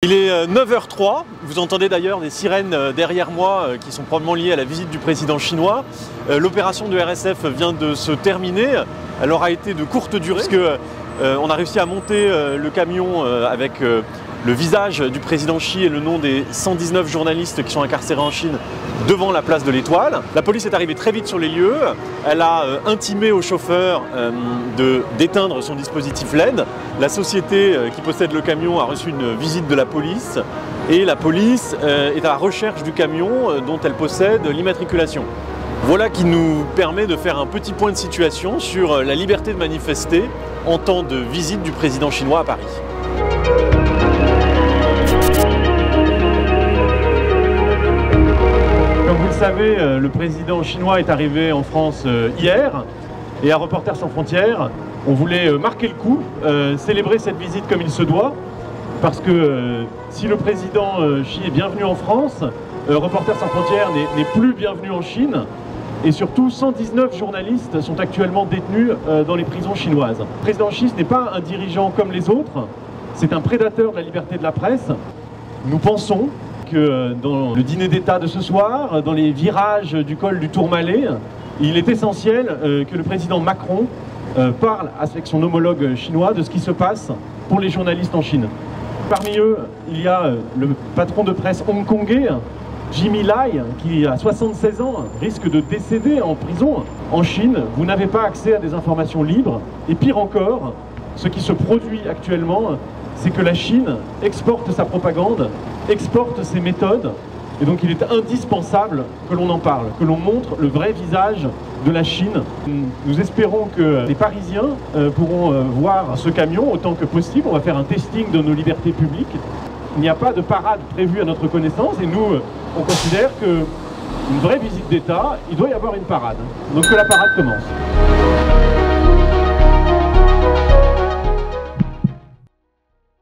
Il est 9h03, vous entendez d'ailleurs des sirènes derrière moi qui sont probablement liées à la visite du président chinois. L'opération de RSF vient de se terminer, elle aura été de courte durée puisque on a réussi à monter le camion avec le visage du président Xi et le nom des 119 journalistes qui sont incarcérés en Chine devant la place de l'Étoile. La police est arrivée très vite sur les lieux, elle a intimé au chauffeur d'éteindre son dispositif LED. La société qui possède le camion a reçu une visite de la police et la police est à la recherche du camion dont elle possède l'immatriculation. Voilà qui nous permet de faire un petit point de situation sur la liberté de manifester en temps de visite du président chinois à Paris. Comme vous le savez, le président chinois est arrivé en France hier et à Reporters sans frontières, on voulait marquer le coup, célébrer cette visite comme il se doit, parce que si le président Xi est bienvenu en France, Reporters sans frontières n'est plus bienvenu en Chine, et surtout 119 journalistes sont actuellement détenus dans les prisons chinoises. Le président Xi n'est pas un dirigeant comme les autres, c'est un prédateur de la liberté de la presse. Nous pensons que dans le dîner d'État de ce soir, dans les virages du col du Tourmalet, il est essentiel que le président Macron parle avec son homologue chinois de ce qui se passe pour les journalistes en Chine. Parmi eux, il y a le patron de presse hongkongais, Jimmy Lai, qui à 76 ans risque de décéder en prison. En Chine, vous n'avez pas accès à des informations libres. Et pire encore, ce qui se produit actuellement, c'est que la Chine exporte sa propagande, exporte ses méthodes. Et donc il est indispensable que l'on en parle, que l'on montre le vrai visage de la Chine. Nous espérons que les Parisiens pourront voir ce camion autant que possible. On va faire un testing de nos libertés publiques. Il n'y a pas de parade prévue à notre connaissance et nous, on considère qu'une vraie visite d'État, il doit y avoir une parade. Donc que la parade commence.